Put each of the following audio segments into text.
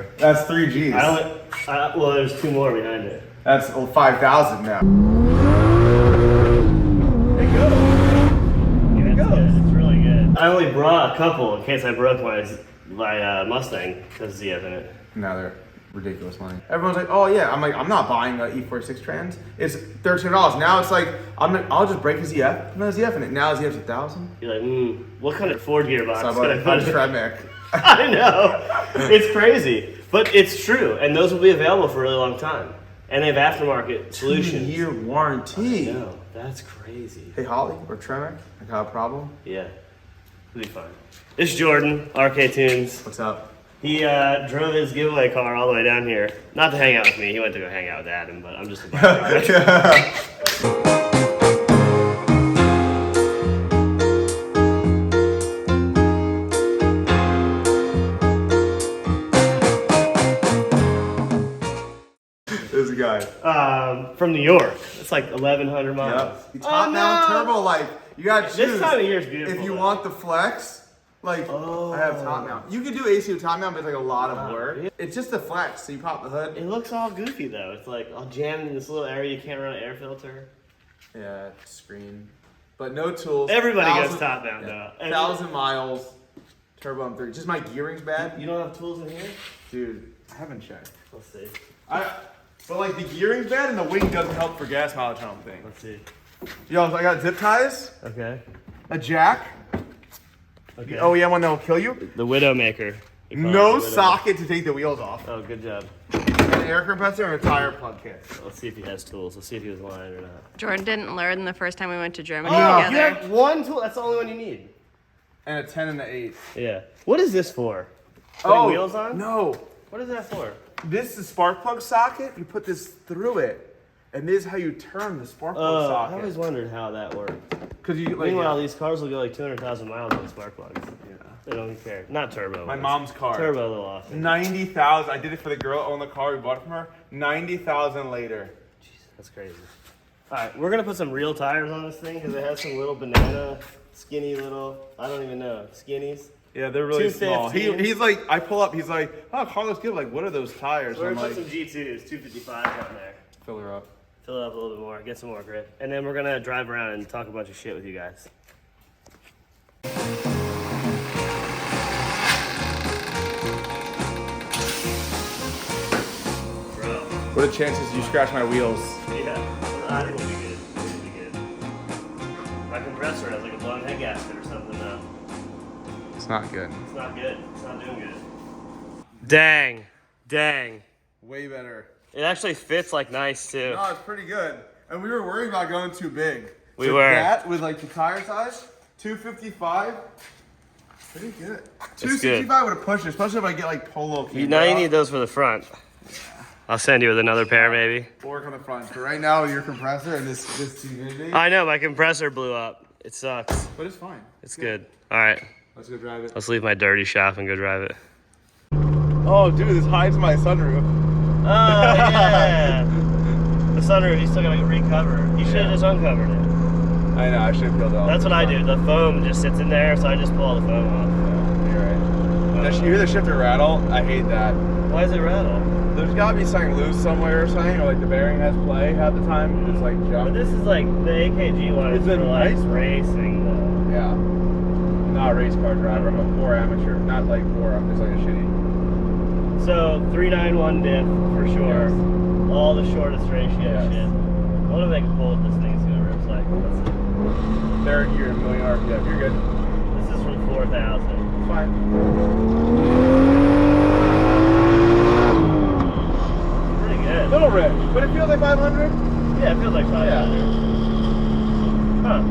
for. That's 3 Gs. Well, there's 2 more behind it. That's 5,000 now. It goes. Yeah, it's really good. I only brought a couple in case I broke my Mustang because of ZF in it. Now they're ridiculous money. Everyone's like, oh yeah. I'm like, I'm not buying an E36 trans. It's $13. Now it's like, I'll just break a ZF. No ZF in it. Now ZF's 1,000. You're like, what kind of Ford gearbox? So I bought a Tremec. I know. It's crazy. But it's true. And those will be available for a really long time. And they have aftermarket solutions. 2-year warranty. I know. That's crazy. Hey Holly, or Tremec, I got a problem. Yeah. It'll be fine. This is Jordan, RK Tunes. What's up? He drove his giveaway car all the way down here. Not to hang out with me. He went to go hang out with Adam, but I'm just a bike. This guy. From New York. It's like 1,100 miles. Yep. Top down turbo life. You gotta choose. This time of year is beautiful. If you want the flex, like I have top mount. You can do AC with top mount, but it's like a lot of work. It's just the flex, so you pop the hood. It looks all goofy though. It's like all jammed in this little area. You can't run an air filter. Yeah, screen. But no tools. Everybody goes top down though. 1,000 miles. Turbo M3. Just my gearing's bad. You don't have tools in here? Dude, I haven't checked. Let's see. But like the gearing's bad and the wing doesn't help for gas mileage, I don't think. Let's see. Yo, I got zip ties. Okay. A jack. Okay. The OEM one that will kill you. The Widowmaker. No socket to take the wheels off. Oh, good job. An air compressor and a tire plug kit. Let's see if he has tools. Let's see if he was lying or not. Jordan didn't learn the first time we went to Germany Oh, together. you have one tool? That's the only one you need. And a 10 and an 8. Yeah. What is this for? Putting wheels on? No. What is that for? This is spark plug socket. You put this through it, and this is how you turn the spark plug socket. I always wondered how that works. Because you like. Meanwhile, these cars will go like 200,000 miles on spark plugs. Yeah. They don't even care. Not turbo. My mom's car. Turbo a little off. 90,000. I did it for the girl that owned the car. We bought it from her. 90,000 later. Jeez, that's crazy. All right, we're gonna put some real tires on this thing because it has some little banana, skinny little. I don't even know skinnies. Yeah, they're really small. 215. He's like, I pull up. He's like, oh, Carlos, good. Like, what are those tires? So we're I'm gonna like, put some G2s, 255s on there. fill her up. Fill it up a little bit more, get some more grip, and then we're gonna drive around and talk a bunch of shit with you guys. Bro. What are the chances you scratch my wheels? Yeah, I think it'll be good. It'll be good. My compressor has like a blown head gasket or something though. It's not good. It's not good. It's not doing good. Dang. Dang. Way better. It actually fits like nice too. No, it's pretty good. And we were worried about going too big. We were. That with like the tire size, 255. Pretty good. 265 would have pushed it, especially if I get like polo. Now you need those for the front. I'll send you with another pair maybe. Work on the front. But right now with your compressor and this humidity. I know, my compressor blew up. It sucks. But it's fine. It's good. All right. Let's go drive it. Let's leave my dirty shop and go drive it. Oh, dude, this hides my sunroof. Oh, yeah. The sunroof, you still gotta recover. You should have just uncovered it. I know, I should have peeled it off. That's what I do. The foam just sits in there, so I just pull all the foam off. Yeah, you're right. You hear the shifter rattle? I hate that. Why does it rattle? There's gotta be something loose somewhere or something, or like the bearing has play half the time. It's like jump. But this is like the AKG one. It's for like racing. Yeah. I'm not a race car driver. I'm a poor amateur. Not like poor. I'm just like a shitty. So 391 diff for sure. Yes. All the shortest ratio Yes. shit. I wonder if I can pull what this thing's gonna rip like. Let's see. Third year, million RPM. You're good. This is from 4,000. Fine. Pretty good. Little rich, but it feels like 500. Yeah, it feels like 500. Huh.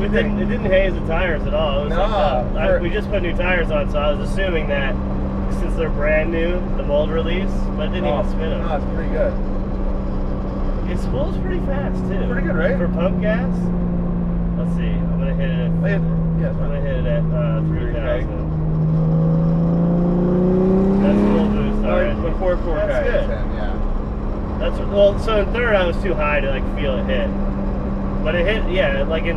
It didn't haze the tires at all. It was we just put new tires on, so I was assuming that since they're brand new, the mold release, but it didn't even spin them. No, it's pretty good. It spools pretty fast too. Pretty good, right? For pump gas. Let's see. I'm gonna hit it. I'm gonna hit it at 3,000. That's full boost. All right. Before 4K. That's good. 10, yeah. That's well. So in third, I was too high to like feel it hit. But it hit, yeah, like in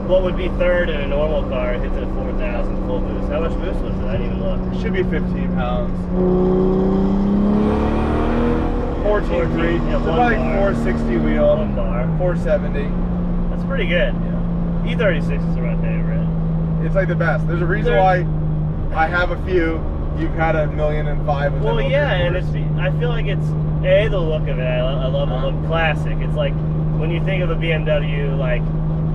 what would be third in a normal car, it hits at 4,000 full boost. How much boost was it? I didn't even look. It should be 15 pounds. 14.3. Yeah, It's one about like bar. 460 wheel. 1 bar. 470. That's pretty good. Yeah. E36's are my favorite. It's like the best. There's a reason why I have a few. You've had 1.5 million of them. Well, yeah, and I feel like it's the look of it. I love the look. Classic. It's like when you think of a BMW, like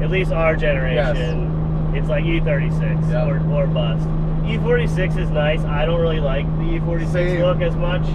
at least our generation, it's like E36 or bust. E46 is nice. I don't really like the E46 look as much.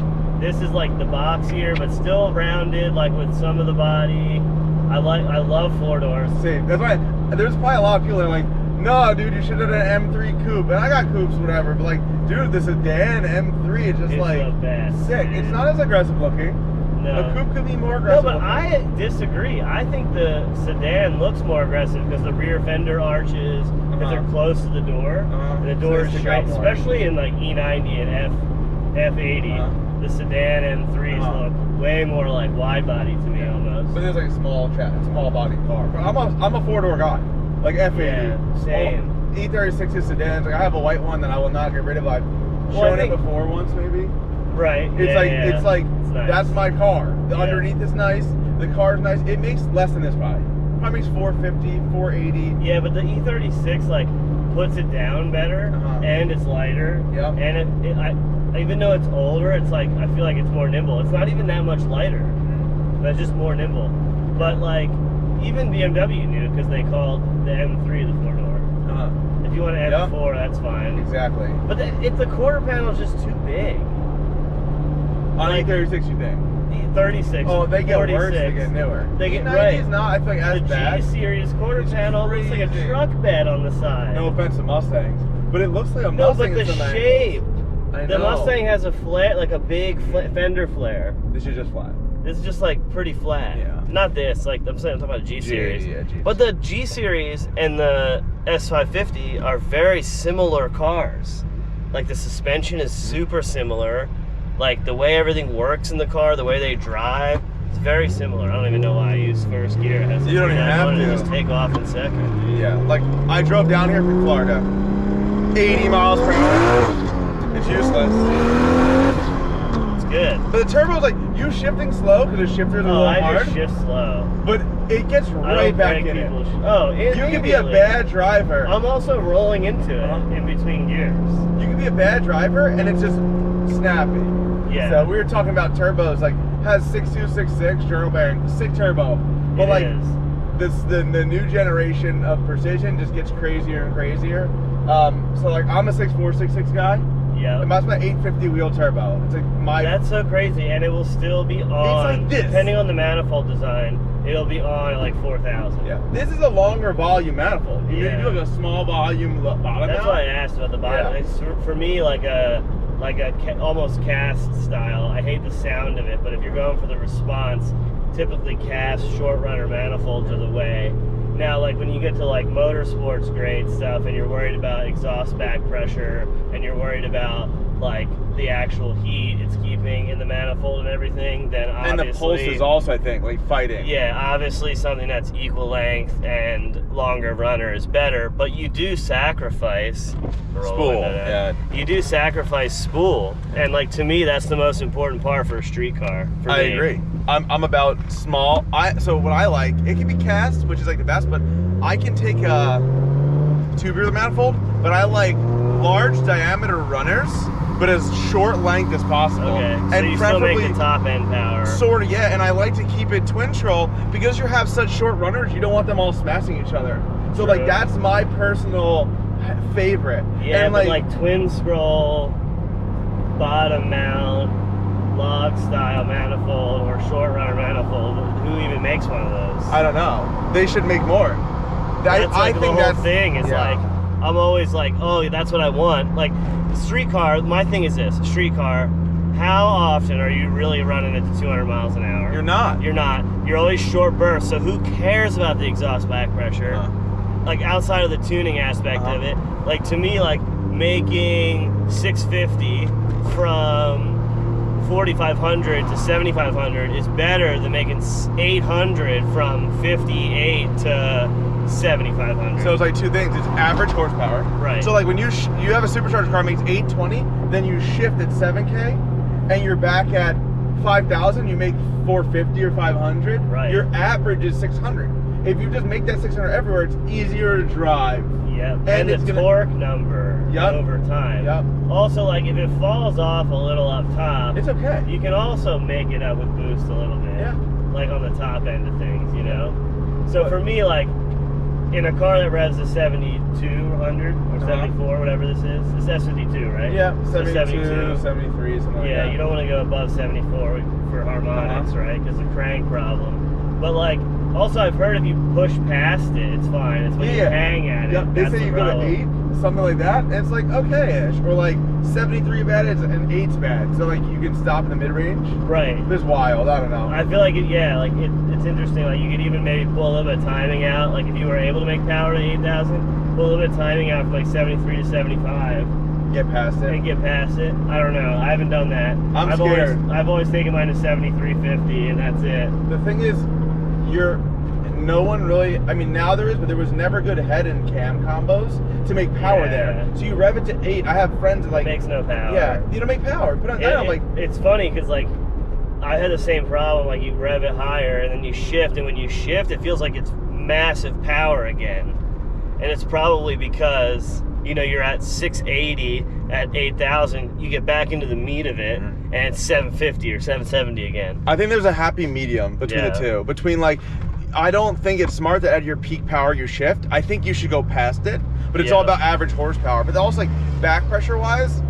This is like the boxier, but still rounded, like with some of the body. I love floor doors. Same. That's why there's probably a lot of people that are like, no, dude, you should have done an M3 coupe. And I got coupes, whatever. But like, dude, the sedan M3 is just it's like the best, sick. dude. It's not as aggressive looking. No. A coupe could be more aggressive. No, but looking. I disagree. I think the sedan looks more aggressive because the rear fender arches, because they're close to the door, and the door is straight, especially in like E90 and F80. The sedan M3s look way more like wide body to me almost. But there's like a small body car. But I'm a 4-door guy, like F80. Yeah, same. E36 is sedans. Like I have a white one that I will not get rid of. I've shown it before once maybe. Right. It's like it's nice. That's my car. The underneath is nice. The car's nice. It makes less than this probably. Probably makes 450, 480. Yeah, but the E36 like puts it down better, and it's lighter. Yeah. And even though it's older, it's like I feel like it's more nimble. It's not even that much lighter, but it's just more nimble. But like even BMW knew because they called the M3 the 4-door. If you want an M4, that's fine. Exactly. But the quarter panel is just too big. On E36, you think? E36. Oh, they get 46. worse. They get newer. They get E90's not. I feel like as the bad. G-Series quarter panel looks like a truck bed on the side. No offense to Mustangs, but it looks like a No, Mustang. but the shape. I The know. Mustang has a flare, like a big fender flare. This is just flat. This is just like pretty flat. Yeah. Not this. Like I'm talking about a G-Series. Yeah, G. But the G-Series and the S550 are very similar cars. Like the suspension is super similar. Like the way everything works in the car, the way they drive, it's very similar. I don't even know why I use first gear. It has You don't even have to. Just take off in second. Yeah, like I drove down here from Florida, 80 miles per hour. It's useless. It's good. But the turbo's like, you shifting slow because the shifter's a little I hard. just shift slow. But it gets right back in it. You can be a bad driver. I'm also rolling into it in between gears. You can be a bad driver and it's just snappy. Yeah. So we were talking about turbos, like has 6266 journal bearing, sick turbo. But like the new generation of precision just gets crazier and crazier. So like I'm a 6466 guy. Yeah. And that's my 850 wheel turbo. It's like That's so crazy, and it will still be on. It's like this. Depending on the manifold design, it'll be on at like 4,000. Yeah. This is a longer volume manifold. You Yeah. do like a small volume bottom. That's why I asked about the bottom. Yeah. It's for me like a almost cast style. I hate the sound of it, but if you're going for the response, typically cast short runner manifolds are the way. Now, like when you get to like motorsports grade stuff, and you're worried about exhaust back pressure, and you're worried about like the actual heat it's keeping in the manifold and everything, then obviously. And the pulse is also, I think, like fighting. Yeah, obviously something that's equal length and longer runner is better, but you do sacrifice spool. Yeah. You do sacrifice spool, and like to me, that's the most important part for a street car. I agree. I'm about small. So what I like, it can be cast, which is like the best, but I can take a tubular manifold, but I like large diameter runners, but as short length as possible. Okay, so and you preferably still make the top end power. Sort of, yeah, and I like to keep it twin scroll because you have such short runners, you don't want them all smashing each other. So like that's my personal favorite. Yeah, and but like twin scroll, bottom mount, log style manifold, or short runner manifold, who even makes one of those? I don't know. They should make more. That's I like think the whole that's thing is like, I'm always like, oh, that's what I want. Like street car, my thing is this, street car, how often are you really running it to 200 miles an hour? You're not. You're not. You're always short bursts, so who cares about the exhaust back pressure? Like outside of the tuning aspect of it, like to me, like making 650 from 4,500 to 7,500 is better than making 800 from 58 to 7,500. So it's like two things. It's average horsepower. Right. So like when you have a supercharged car makes 820, then you shift at 7K, and you're back at 5,000, you make 450 or 500. Right. Your average is 600. If you just make that 600 everywhere, it's easier to drive. Yep. And the it's gonna, torque number over time. Yep. Also, like if it falls off a little up top, it's okay. You can also make it up with boost a little bit. Yeah. Like on the top end of things, you know. So for me, like in a car that revs to 7200 or 74, whatever this is, it's S52, right? Yeah, 72, 72. 73, something like that. Yeah, you don't want to go above 74 for harmonics, right? Because the crank problem. But like, also I've heard if you push past it, it's fine. It's when you hang at it. Yeah, they that's say the you go to problem. 8, something like that, and it's like okay-ish. Or like 73 bad, and 8's bad. So like you can stop in the mid-range. Right. It's wild, I don't know. I feel like it's interesting. Like you could even maybe pull a little bit of timing out. Like if you were able to make power to 8,000, pull a little bit of timing out from like 73 to 75. Get past it. And get past it. I don't know. I haven't done that. I'm scared. I've always taken mine to 7350 and that's it. The thing is, no one really, I mean now there is, but there was never good head and cam combos to make power there. So you rev it to 8. I have friends that like... It makes no power. Yeah, you don't make power. Put on down, like... It's funny because like, I had the same problem, like you rev it higher and then you shift, and when you shift it feels like it's massive power again. And it's probably because, you know, you're at 680 at 8,000, you get back into the meat of it, and it's 750 or 770 again. I think there's a happy medium between the two. Between like, I don't think it's smart that at your peak power you shift. I think you should go past it, but it's all about average horsepower. But also like back pressure wise,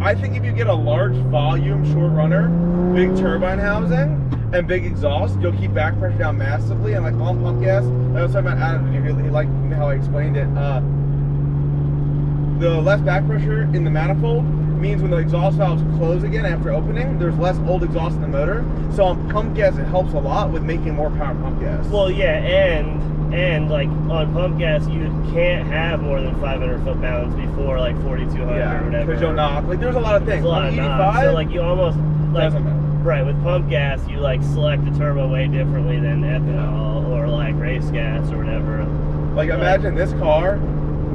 I think if you get a large volume short runner, big turbine housing, and big exhaust, you'll keep back pressure down massively. And like on pump gas, I was talking about Adam, he liked how I explained it. The less back pressure in the manifold means when the exhaust valves close again after opening, there's less old exhaust in the motor. So on pump gas, it helps a lot with making more power pump gas. Well, yeah, and like on pump gas, you can't have more than 500 foot-pounds before like 4,200 or whatever. Because you'll knock. Like there's a lot of things. There's a lot of knocks. So like you almost like doesn't matter. Right, with pump gas, you like select the turbo way differently than ethanol or like race gas or whatever. Like imagine this car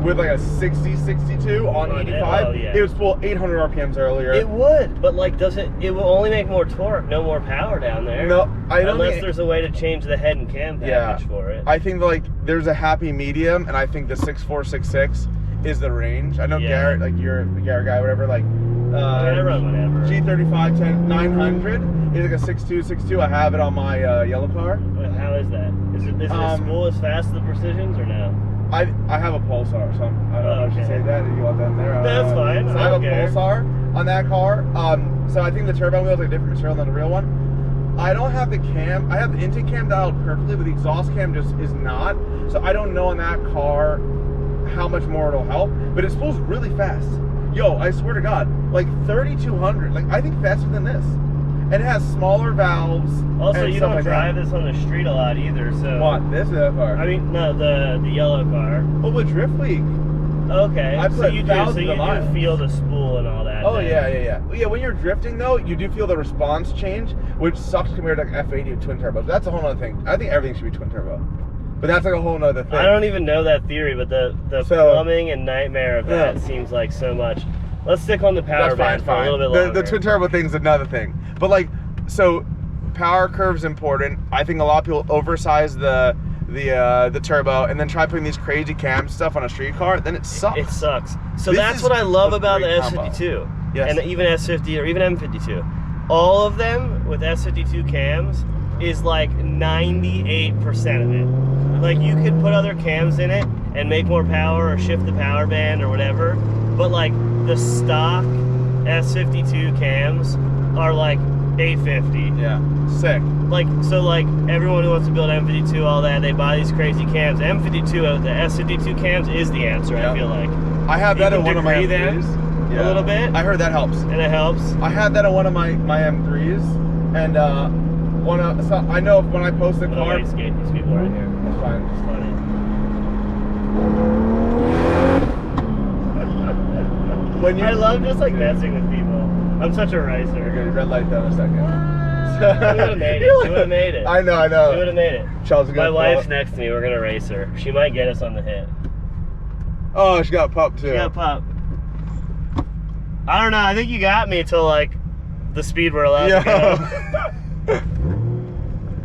with like a 60, 62 on 85, it was full 800 RPMs earlier. It would, but like it will only make more torque, no more power down there. No, I don't Unless there's a way to change the head and cam package for it. I think like there's a happy medium, and I think the 6466 is the range. I know Garrett, like you're the Garrett guy, whatever, like I run whatever. G35 900 is like a 6262. I have it on my yellow car. How is that? Is it a spool as fast as the Precisions or no? I have a Pulsar, so I don't know if you say that. If you want that in there, that's fine. So I have a Pulsar on that car. So I think the turbine wheel is like a different material than the real one. I don't have the cam. I have the intake cam dialed perfectly, but the exhaust cam just is not. So I don't know on that car how much more it'll help. But it spools really fast. Yo, I swear to God, like 3,200. Like I think faster than this. And it has smaller valves. Also, you don't like drive this on the street a lot either, so... What? This or that car? I mean, no, the yellow car. Oh, but Drift Week. Okay, so you do miles. feel the spool and all that. Oh, yeah. Yeah, when you're drifting, though, you do feel the response change, which sucks compared to like F80 with twin turbos. That's a whole other thing. I think everything should be twin turbo. But that's like a whole other thing. I don't even know that theory, but the plumbing and nightmare of that seems like so much. Let's stick on the power band for a little bit longer. The twin turbo thing's another thing. But like, so power curve's important. I think a lot of people oversize the turbo and then try putting these crazy cam stuff on a street car. Then it sucks. It sucks. So that's what I love about the S52. Yes. And even S50 or even M52. All of them with S52 cams is like 98% of it. Like you could put other cams in it and make more power or shift the power band or whatever. But like the stock S52 cams are like 850. Yeah, sick. Like, so like everyone who wants to build M52, all that, they buy these crazy cams. M52, the S52 cams is the answer, I feel like. I have that in one of my M3s. A little bit. I heard that helps. And it helps. I had that in one of my M3s, and so I know when I post the car. These people right here. That's fine. It's funny. I love just like messing with people. I'm such a racer. You're gonna red light down a second. You would have made it. You would have made it. I know. You would have made it. Charles, my wife's next to me. We're gonna race her. She might get us on the hit. Oh, she got pup too. She got pup. I don't know. I think you got me till like the speed we're allowed to go.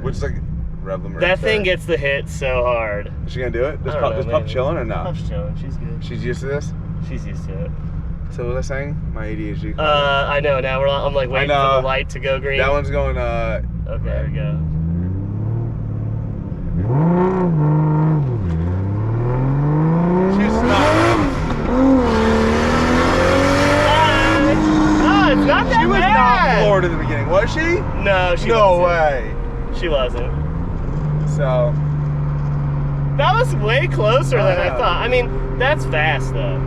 Which is like rev them right That thing there. gets the hit so hard. Is she gonna do it? Is I don't know, Pup maybe. chilling or no? Pup's chilling. She's good. She's used to this? She's used to it. So what was I saying? My ADHD. I know. Now I'm like waiting for the light to go green. That one's going, Okay, there we go. She's not. No, it's not that She was bad. not floored in the beginning, was she? No, she No wasn't. way. She wasn't. So. That was way closer than I Yeah. thought. I mean, that's fast though.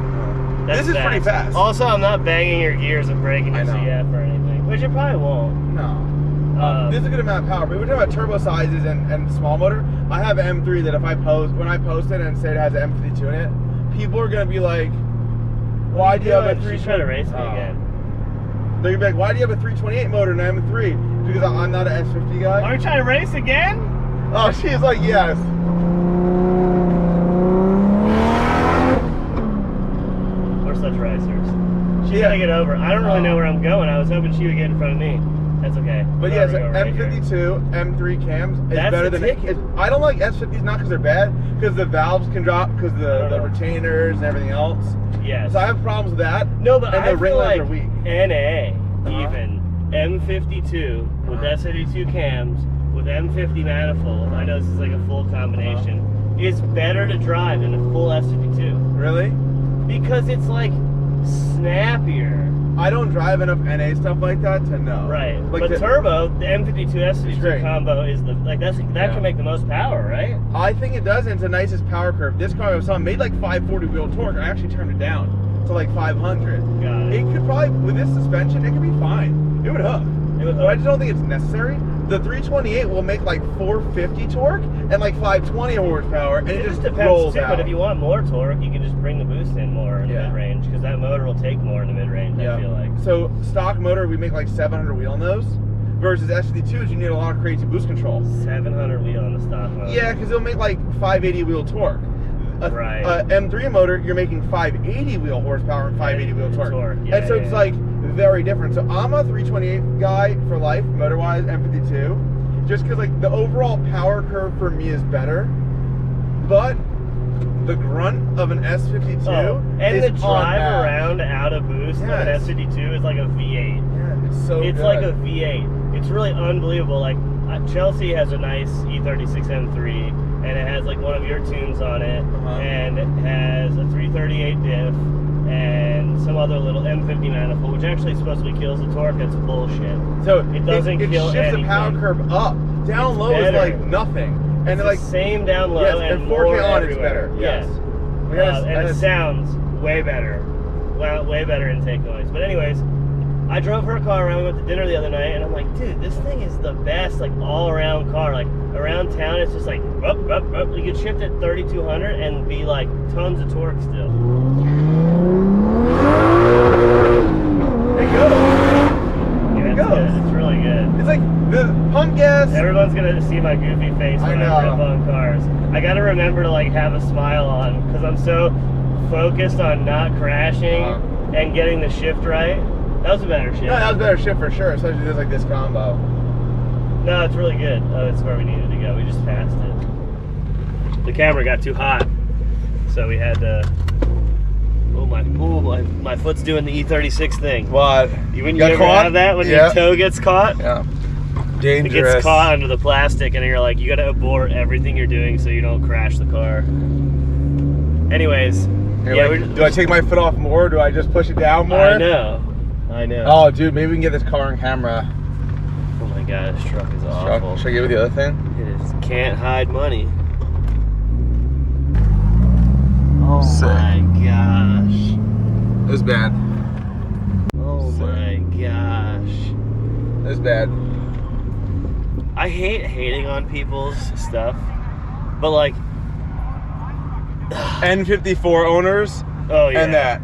That's This is pretty fast. Also, I'm not banging your gears and breaking your I know. CF or anything, which it probably won't. No. This is a good amount of power. But we're talking about turbo sizes and small motor. I have an M3 that if I post, when I post it and say it has an M52 in it, people are gonna be like, "Why do you have a 3?" She's trying to race me again. They're gonna be like, "Why do you have a 328 motor in an M3?" Because I'm not an S50 guy. Are you trying to race again? Oh, she's like, yes. We're such racers. She's gotta get over. I don't really know where I'm going. I was hoping she would get in front of me. That's okay. But yeah, so M52, M3 cams is That's better the than ticket. I don't like S50s, not because they're bad, because the valves can drop, because the retainers and everything else. Yes. So I have problems with that. No, but and I the ring feel lights like are weak. NA, even M52 with S82 cams with M50 manifold. I know this is like a full combination. Is better to drive than a full S52 Really? because it's like snappier. I don't drive enough NA stuff like that to know. Right. Like But turbo, the M52 It's S52 great. combo is the that can make the most power, right? I think it does, and it's the nicest power curve. This car I was on made like 540 wheel torque. I actually turned it down to like 500. Got it. It could probably, with this suspension, it could be fine. It would hook. It would But I hook. just don't think it's necessary. The 328 will make like 450 torque and like 520 horsepower, and it just depends rolls too. out. But if you want more torque, you can just bring the boost in more in the Yeah. mid range because that motor will take more in the mid range. I feel like. So stock motor, we make like 700 wheel on those, versus S52s, you need a lot of crazy boost control. 700 wheel on the stock motor. Yeah, because it'll make like 580 wheel torque. Right. M3 motor, you're making 580 wheel horsepower and 580 wheel torque. Yeah, and so it's like very different. So I'm a 328 guy for life, motor-wise, M52, just because like the overall power curve for me is better, but the grunt of an S52 and is the drive unmatched. around out of boost of an Yes. S52 is like a V8. Yeah, it's so It's good. like a V8. It's really unbelievable. Like Chelsea has a nice E36 M3, and it has like one of your tunes on it, and it has a 338 diff, and some other little M50 manifold, which actually supposedly kills the torque. That's bullshit. So it doesn't it kill shifts anything. the power curve up. Down It's low is better. like nothing. And It's like the same down low yes, and 4K more on it's everywhere. better. Yes. And it sounds way better. Well, way better intake noise. But anyways, I drove her car around. We went to dinner the other night, and I'm like, dude, this thing is the best, like all-around car. Like around town, it's just like, up. You could shift at 3,200 and be like tons of torque still. It goes. Yeah, It it's goes. good. It's really good. It's like the pump gas. Everyone's gonna see my goofy face when I rip on cars. I gotta remember to like have a smile on because I'm so focused on not crashing and getting the shift right. That was a better shift. No, that was a better shift for sure, especially just like this combo. No, it's really good. Oh, it's where we needed to go. We just passed it. The camera got too hot, so we had to. My foot's doing the E36 thing. What? You ever have that when your toe gets caught? Yeah. It Dangerous. gets caught under the plastic, and you're like, you gotta abort everything you're doing so you don't crash the car. Anyways, do I take my foot off more, or do I just push it down more? I know. Oh, dude, maybe we can get this car on camera. Oh my god, this truck is awful. Should I give you the other thing? It is can't hide money. Oh Sick. my gosh. It was bad. Oh my gosh. It was bad. I hate hating on people's stuff, but like N54 owners. Oh yeah. And that.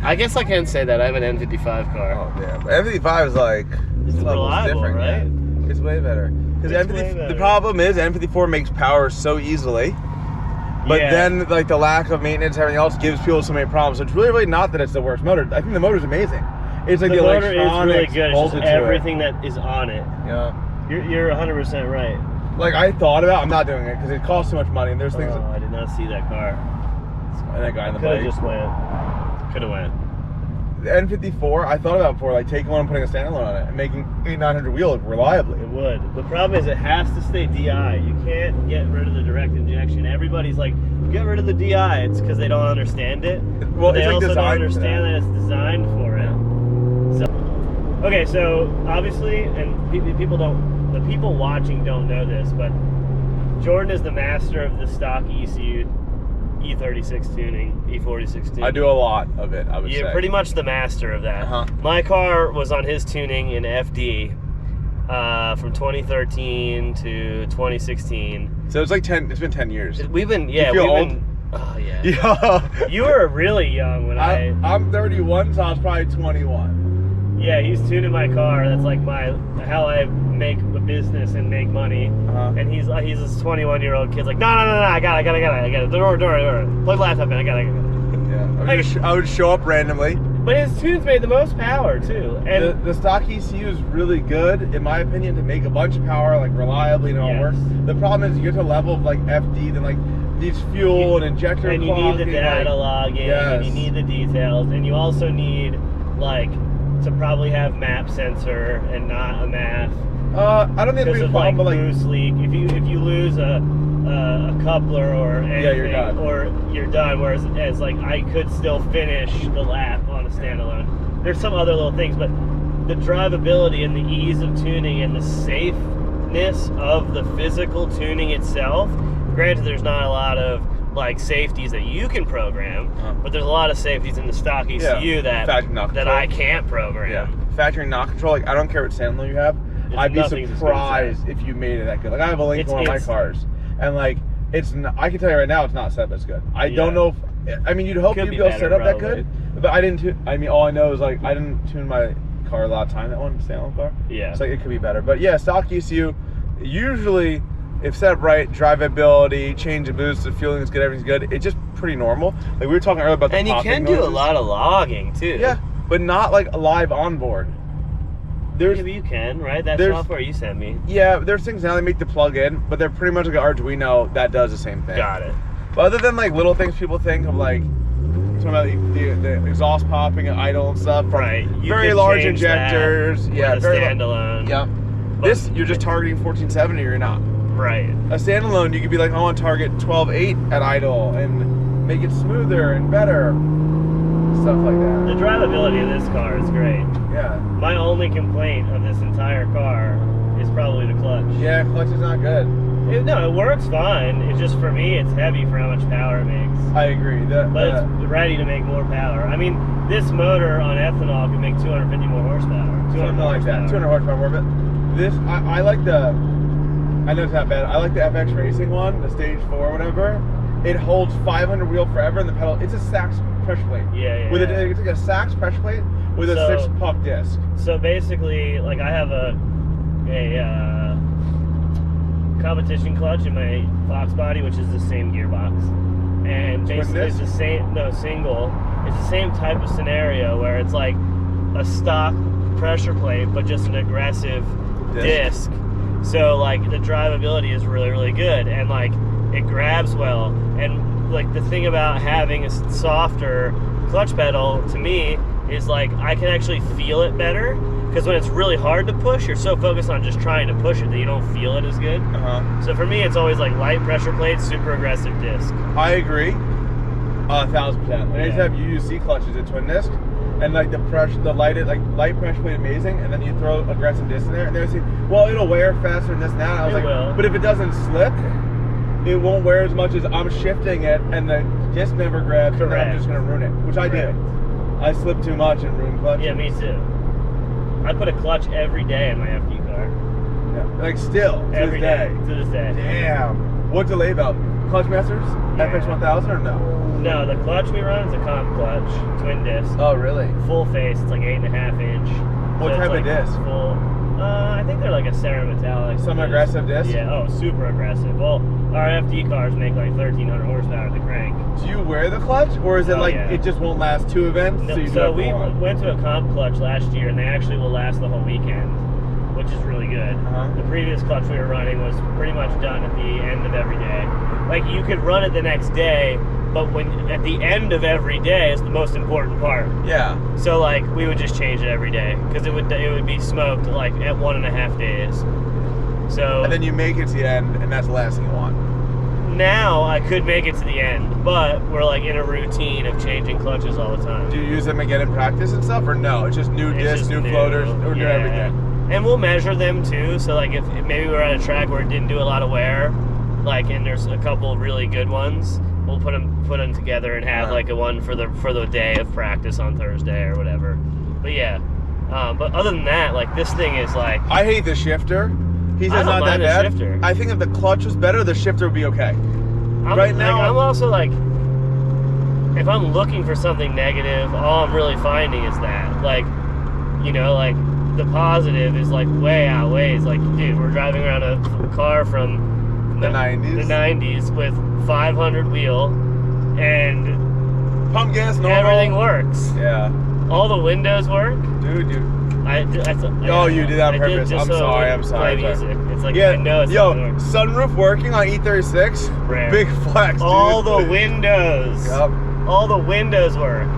I guess I can say that. I have an N55 car. Oh damn. N55 is like It's reliable, different, right? Yeah. It's way better. Because It's way better. the problem is N54 makes power so easily But then, like, the lack of maintenance, everything else gives people so many problems. So it's really not that it's the worst motor. I think the motor's amazing. It's like the motor is electronics really good. It's just everything it. that is on it. Yeah. You're 100% right. Like, I thought about, I'm not doing it because it costs too much money. And there's things. I did not see that car. And that guy in the Could bike. have just went. Could have went. The N54, I thought about before, like taking one and putting a standalone on it and making 800-900 wheel reliably. It would. The problem is it has to stay DI. You can't get rid of the direct injection. Everybody's like, get rid of the DI. It's because they don't understand it. Well, they it's like also don't designed understand that it's designed for it. So, okay, so obviously, and the people watching don't know this, but Jordan is the master of the stock ECU E36 tuning, E46 tuning. I do a lot of it, I would say. You're pretty much the master of that. My car was on his tuning in FD from 2013 to 2016. So it's like 10. It's been 10 years. We've been, you feel old? Oh yeah. Yeah. You were really young when I'm 31, so I was probably 21. Yeah, he's tuning my car. That's like how I make a business and make money. And he's this 21-year-old kid's like, no, I got it. The door. Plug the laptop in. I got it. Yeah. I would show up randomly. But his tunes made the most power too. And the stock ECU is really good, in my opinion, to make a bunch of power, like reliably and all work. The problem is you get to a level of like FD, then like needs fuel and injector and you need the data logging, and you need the details, and you also need like to probably have map sensor and not a MAF. I don't think it's a problem, but like loose leak. If you lose a coupler or anything, you're done. Whereas like I could still finish the lap on a standalone. There's some other little things, but the drivability and the ease of tuning and the safeness of the physical tuning itself. Granted, there's not a lot of like safeties that you can program, but there's a lot of safeties in the stock ECU that I can't program. Yeah, factory knock control. Like I don't care what standalone you have. I'd be surprised if you made it that good. Like I have a link to one of my cars, and like it's. I can tell you right now, it's not set up as good. I don't know if. I mean, you'd hope you'd be able to set up that good, but I didn't. I mean, all I know is like I didn't tune my car a lot of time. That one standalone car. Yeah. So like, it could be better, but yeah, stock ECU usually. If set up right, drivability, change of boost, the fueling is good, everything's good. It's just pretty normal. Like we were talking earlier about the popping noises. And you can do a lot of logging too. Yeah, but not like live onboard. Maybe you can, right? That software you sent me. Yeah, there's things now they make the plug in, but they're pretty much like an Arduino that does the same thing. Got it. But other than like little things people think of, like talking about the exhaust popping and idle and stuff. Right. Very large injectors. Yeah. Very standalone. Yeah. This you're just targeting 1470 or you're not. Right. A standalone, you could be like, I want to target 12.8 at idle and make it smoother and better. Stuff like that. The drivability of this car is great. Yeah. My only complaint of this entire car is probably the clutch. Yeah, clutch is not good. No, it works fine. It's just, for me, it's heavy for how much power it makes. I agree. But it's ready to make more power. I mean, this motor on ethanol can make 250 more horsepower. Something like that. 200 horsepower more. But this, I like the... I know it's not bad. I like the FX Racing one, the Stage 4 or whatever. It holds 500 wheel forever, and the pedal, it's a Sachs pressure plate. Yeah. It's like a Sachs pressure plate with a 6-puck disc. So basically, like I have a competition clutch in my Fox body, which is the same gearbox. And basically it's the same, single. It's the same type of scenario where it's like a stock pressure plate, but just an aggressive disc. So like the drivability is really, really good, and like it grabs well. And like the thing about having a softer clutch pedal to me is like I can actually feel it better, because when it's really hard to push, you're so focused on just trying to push it that you don't feel it as good. So for me, it's always like light pressure plate, super aggressive disc. I agree, 1,000%. When I used to have UUC clutches at twin disc, and like the light pressure plate amazing, and then you throw aggressive disc in there, and they would say, well, it'll wear faster than this and that. I was like, but if it doesn't slip, it won't wear as much as I'm shifting it, and the disc never grabs, and then I'm just gonna ruin it, which I do. I slip too much and ruin clutch. Yeah, me too. I put a clutch every day in my FD car. Yeah, like still every day. To this day. Damn. What delay belt? Clutch Masters? FX 1000 or no? No, the clutch we run is a comp clutch, twin disc. Oh, really? Full face. It's like 8.5 inch. What type of disc? Full I think they're like a Cerametallic. Some aggressive disc? Yeah, oh, super aggressive. Well, our FD cars make like 1,300 horsepower at the crank. Do you wear the clutch, or is it yeah. it just won't last 2 events? No, so we went to a comp clutch last year, and they actually will last the whole weekend, which is really good. The previous clutch we were running was pretty much done at the end of every day. Like, you could run it the next day, but at the end of every day is the most important part. Yeah. So like we would just change it every day because it would be smoked like at 1.5 days. So and then you make it to the end, and that's the last thing you want. Now I could make it to the end, but we're like in a routine of changing clutches all the time. Do you use them again in practice and stuff, or no? It's just new discs, new floaters, or new everything. And we'll measure them too. So like if maybe we're at a track where it didn't do a lot of wear, like and there's a couple of really good ones. We'll put them together and have like a one for the day of practice on Thursday or whatever. But yeah, but other than that, like this thing is like. I hate the shifter. He says not that bad. Shifter. I think if the clutch was better, the shifter would be okay. Right now, I'm also like, if I'm looking for something negative, all I'm really finding is that, like, you know, like the positive is like way outweighs. Like, dude, we're driving around a car from the 90s. The 90s with 500 wheel and pump gas normal. Everything works. Yeah. All the windows work. Dude. You did that on purpose. I'm sorry. Music. It's like yeah. I know it's sunroof working on E36. Rare. Big flex. Dude. All the windows. Yep. All the windows work.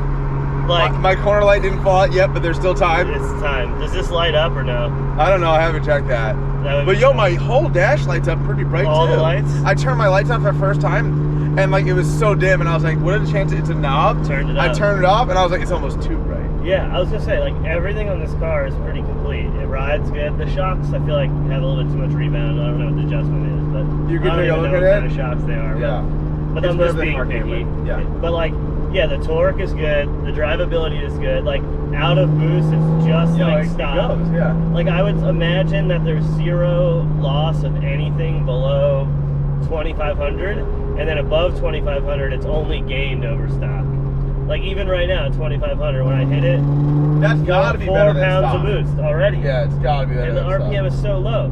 Like my corner light didn't fall out yet, but there's still time. It's time. Does this light up or no? I don't know. I haven't checked that. But my whole dash lights up pretty bright all too. The lights? I turned my lights on for the first time, and like it was so dim, and I was like, what are the chances it's a knob? Turned it up. I turned it off, and I was like, it's almost too bright. Yeah, I was gonna say, like, everything on this car is pretty complete. It rides good. The shocks, I feel like, have a little bit too much rebound. I don't know what the adjustment is, but you can take a look at what kind of shocks they are. Yeah. But I'm just being picky. Yeah. But like, yeah, the torque is good. The drivability is good. Like, out of boost, it's just like stop. Goes, yeah. Like, I would imagine that there's zero loss of anything below 2,500, and then above 2,500, it's only gained over stock. Like, even right now at 2,500, when I hit it, that's gotta be better than 4 pounds stock. of boost already. Yeah, it's gotta be better. And the RPM is so low.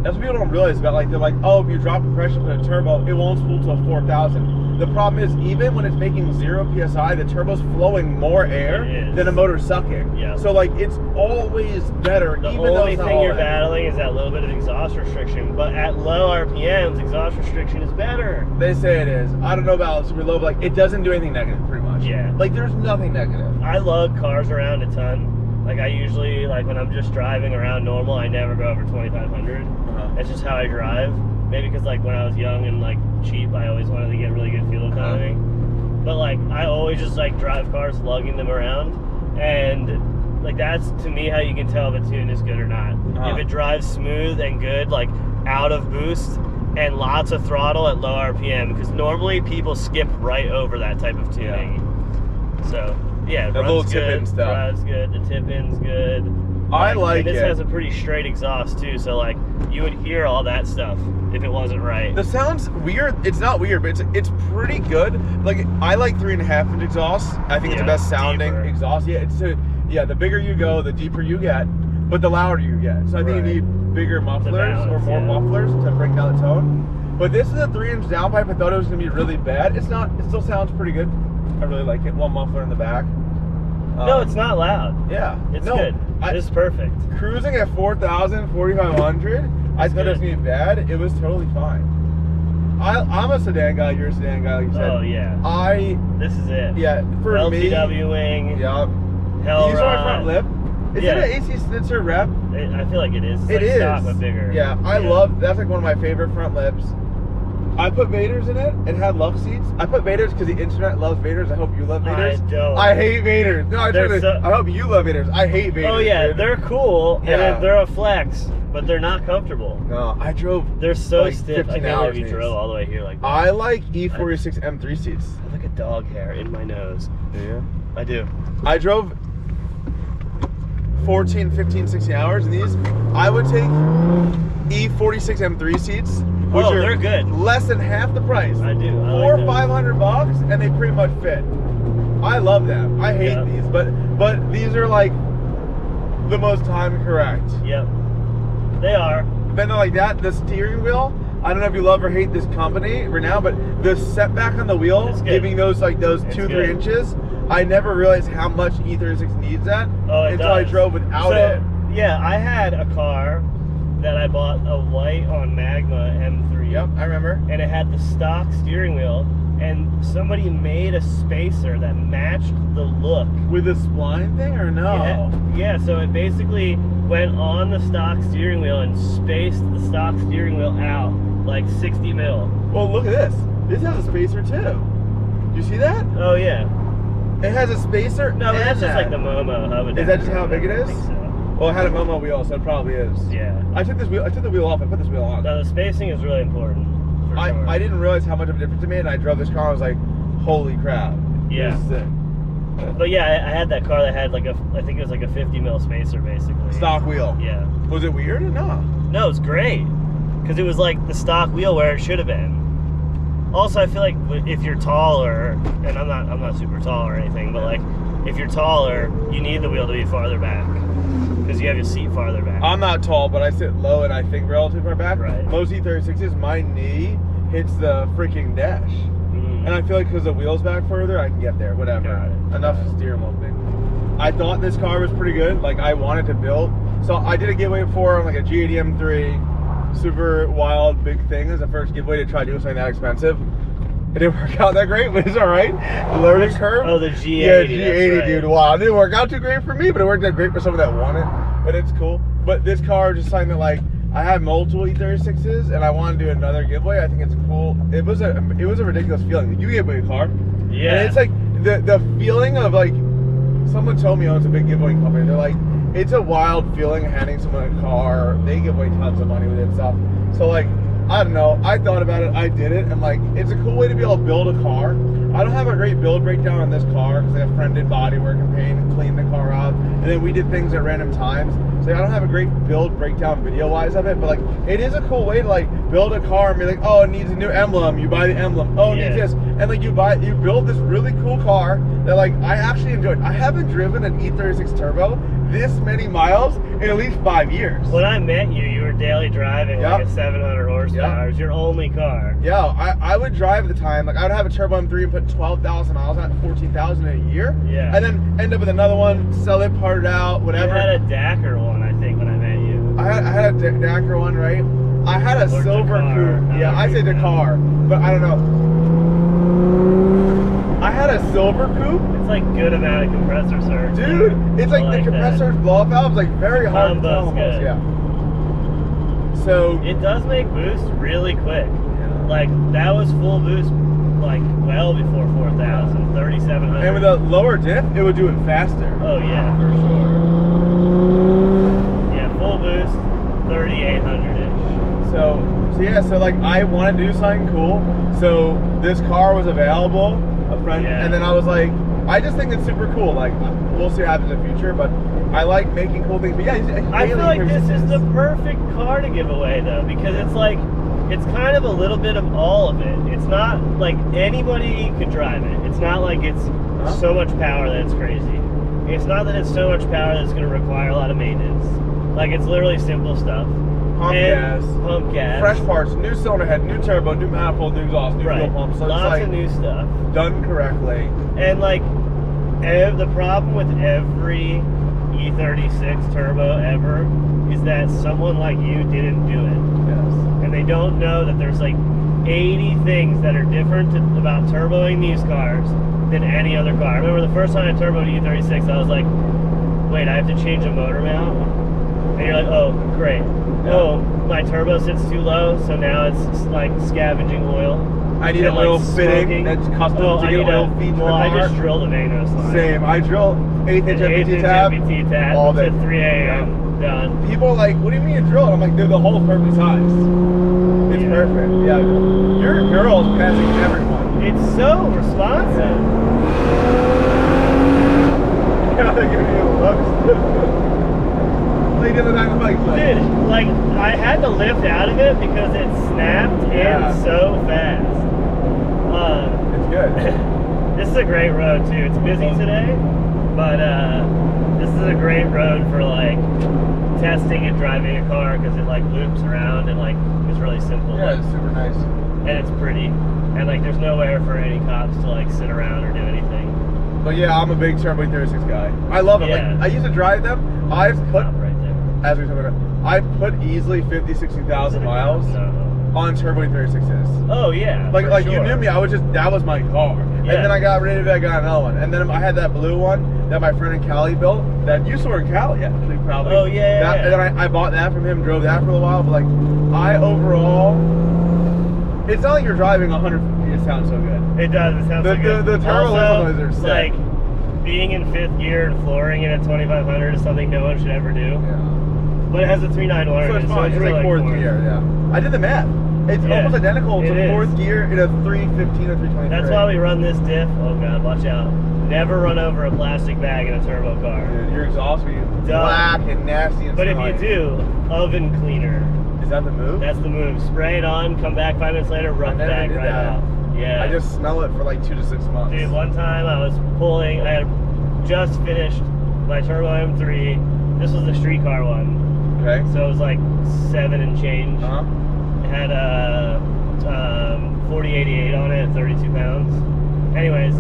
That's what people don't realize about, like, they're like, oh, if you drop compression with a turbo, it won't spool till 4,000. The problem is, even when it's making 0 PSI, the turbo's flowing more air than a motor sucking. Yeah. So, like, it's always better, the even though only thing you're battling is that little bit of exhaust restriction. But at low RPMs, exhaust restriction is better. They say it is. I don't know about super low, but, like, it doesn't do anything negative, pretty much. Yeah. Like, there's nothing negative. I lug cars around a ton. Like, I usually, like, when I'm just driving around normal, I never go over 2,500. That's just how I drive. Maybe because, like, when I was young and, like, cheap, I always wanted to get really good fuel economy. But, like, I always just, like, drive cars, lugging them around. And, like, that's, to me, how you can tell if a tune is good or not. If it drives smooth and good, like, out of boost and lots of throttle at low RPM. Because normally people skip right over that type of tuning. Yeah. So, yeah, the little tip-in stuff. Drives good, the tip-in's good. I like and this it. has a pretty straight exhaust too, so like you would hear all that stuff if it wasn't right. The sound's weird. It's not weird, but it's pretty good. Like, I like 3.5 inch exhaust. I think it's the best sounding exhaust. Yeah, the bigger you go, the deeper you get, but the louder you get. So I think you need bigger mufflers or more mufflers to bring down the tone. But this is a 3-inch downpipe. I thought it was gonna be really bad. It's not. It still sounds pretty good. I really like it. One muffler in the back. No, it's not loud. Yeah. It's good. It's perfect. Cruising at 4,000, 4,500, I thought it was going to be bad. It was totally fine. I'm a sedan guy. You're a sedan guy, like you said. Oh, yeah. This is it. Yeah, for me. LTW wing. Yeah. Hell You saw my front lip? Is it an AC Snitzer rep? I feel like it is. It's it is. Stock, but bigger. Yeah, I love, that's like one of my favorite front lips. I put Vaders in it. It had love seats. I put Vaders because the internet loves Vaders. I hope you love Vaders. I don't. I hate Vaders. No, I hope you love Vaders. I hate Vaders. Oh yeah, dude. they're cool and they're a flex, but they're not comfortable. No, I drove. They're so like stiff. I can't believe you drove all the way here like that. I like E36 M3 seats. I have like a dog hair in my nose. Yeah, I do. I drove 14, 15, 16 hours in these. I would take E46 M3 seats. Which are they're good. Less than half the price. I do. $400 or $500, and they pretty much fit. I love them. I hate these, but these are like the most time correct. Yep. They are. Then like that, the steering wheel, I don't know if you love or hate this company right now, but the setback on the wheel, giving those like those 2-3 inches, I never realized how much E36 needs that until I drove without it. Yeah, I had a car that I bought, a white on Magma M3. Yep, I remember. And it had the stock steering wheel, and somebody made a spacer that matched the look. With a spline thing or no? Yeah, so it basically went on the stock steering wheel and spaced the stock steering wheel out like 60 mil. Well, look at this. This has a spacer too. You see that? Oh yeah. It has a spacer. No, but that's just like the Momo hub. Is that just how big it is? I think so. Well, it had a Momo wheel, so it probably is. Yeah. I took the wheel off and put this wheel on. No, the spacing is really important. For sure. I didn't realize how much of a difference it made, and I drove this car and I was like, holy crap. Yeah. This is sick. But yeah, I had that car that had like I think it was like a 50 mil spacer basically. Stock wheel. Yeah. Was it weird or no? No, it's great. Because it was like the stock wheel where it should have been. Also, I feel like if you're taller, and I'm not super tall or anything, but like if you're taller, you need the wheel to be farther back because you have your seat farther back. I'm not tall, but I sit low and I think relatively far back. Right. Most E36's, my knee hits the freaking dash. And I feel like because the wheel's back further, I can get there, whatever. Enough steering wheel thing. I thought this car was pretty good. Like, I wanted to build. So I did a giveaway before on like a G80 M3. Super wild, big thing as a first giveaway to try doing something that expensive. It didn't work out that great, but it's all right. Learning curve. Oh, the G80. Yeah, G80, right. Dude. Wow, it didn't work out too great for me, but it worked out great for someone that won it. But it's cool. But this car is just something that, like, I have multiple E36's, and I want to do another giveaway. I think it's cool. It was a ridiculous feeling. You gave away a car. Yeah. And it's like the feeling of like someone told me owns a big giveaway company. They're like, it's a wild feeling handing someone a car. They give away tons of money with it and stuff. So like, I don't know. I thought about it. I did it. And like, it's a cool way to be able to build a car. I don't have a great build breakdown on this car because a friend did bodywork and paint and cleaned the car up. And then we did things at random times. So I don't have a great build breakdown video-wise of it. But like, it is a cool way to like build a car and be like, oh, it needs a new emblem. You buy the emblem. Oh, it needs this. And like, you build this really cool car that like, I actually enjoyed. I haven't driven an E36 Turbo this many miles in at least 5 years. When I met you, you were daily driving like a 700 horsepower. It was your only car. Yeah, I would drive at the time. Like, I would have a Turbo M3 and put 12,000 miles on it, 14,000 in a year. Yeah. And then end up with another one, sell it, part it out, whatever. You had a Dakar one, I think, when I met you. I had a Dakar one, right? I had a silver coupe. Yeah, I say Dakar, but I don't know. I had a silver coupe. It's like good amount of compressor surge. Dude, it's like the compressor blow off valve's like very hard to tell almost. Good. Yeah. So it does make boost really quick. Yeah. Like that was full boost like well before 4,000, 3,700. And with a lower diff, it would do it faster. Oh yeah, for sure. Yeah, full boost, 3,800-ish. So yeah, so like I wanted to do something cool. So this car was available, a friend, and then I was like, I just think it's super cool. Like, we'll see what happens in the future, but I like making cool things. But yeah, I feel like this is the perfect car to give away though, because it's like, it's kind of a little bit of all of it. It's not like anybody could drive it. It's not like it's so much power that it's crazy. It's not that it's so much power that it's going to require a lot of maintenance. Like, it's literally simple stuff. Pump gas, fresh parts, new cylinder head, new turbo, new manifold, new exhaust, new fuel pump. So lots it's like of new stuff done correctly. And like, the problem with every E36 turbo ever is that someone like you didn't do it. Yes. And they don't know that there's like 80 things that are different about turboing these cars than any other car. I remember the first time I turboed E36, I was like, wait, I have to change a motor mount? And you're like, oh, great. Oh, my turbo sits too low, so now it's like scavenging oil. I need an oil fitting that's custom to get oil feed. Well, I just drilled a Vanos line. Same. I drill 8th inch MPT tab. All day. 3 a.m. Done. People are like, what do you mean you drill it? I'm like, dude, the hole's perfectly sized. It's perfect. Yeah. Your girl's passing everyone. It's so responsive. Yeah, they're giving you looks. Dude, like I had to lift out of it because it snapped in so fast. It's good. This is a great road too. It's busy today, but This is a great road for like testing and driving a car because it like loops around and like it's really simple. Yeah, it's super nice. And it's pretty. And like there's nowhere for any cops to like sit around or do anything. But yeah, I'm a big Turbo E36 guy. I love it. Yeah. Like I used to drive them. I've put Stop right there. as we talked about, I've put easily 50, 60,000 miles on Turbo E36's. Oh yeah. Like sure. you knew me. I was just that was my car. Yeah. And then I got rid of it. I got another one. And then I had that blue one that my friend in Cali built. That you saw in Cali actually probably. Oh yeah. That, and then I bought that from him. Drove that for a while. But like I overall, it's not like you're driving 150. It sounds so good. It does. It sounds so good. The turbo noise are sick. Like being in 5th gear and flooring it at 2,500 is something no one should ever do. Yeah. But it has a 391. So it's fine. It's really like 4th gear. Yeah. I did the math. It's almost identical to 4th gear in a 315 or 323. That's why we run this diff. Oh god, watch out. Never run over a plastic bag in a turbo car. Dude, your exhaust will be black and nasty and But smelly. if you do, oven cleaner. Is that the move? That's the move. Spray it on, come back 5 minutes later, rub the bag right off. Yeah. I just smell it for like 2 to 6 months. Dude, one time I was pulling, I had just finished my Turbo M3. This was the street car one. Okay. So it was like 7 and change. Uh-huh. It had a 4088 on it, 32 pounds. Anyways,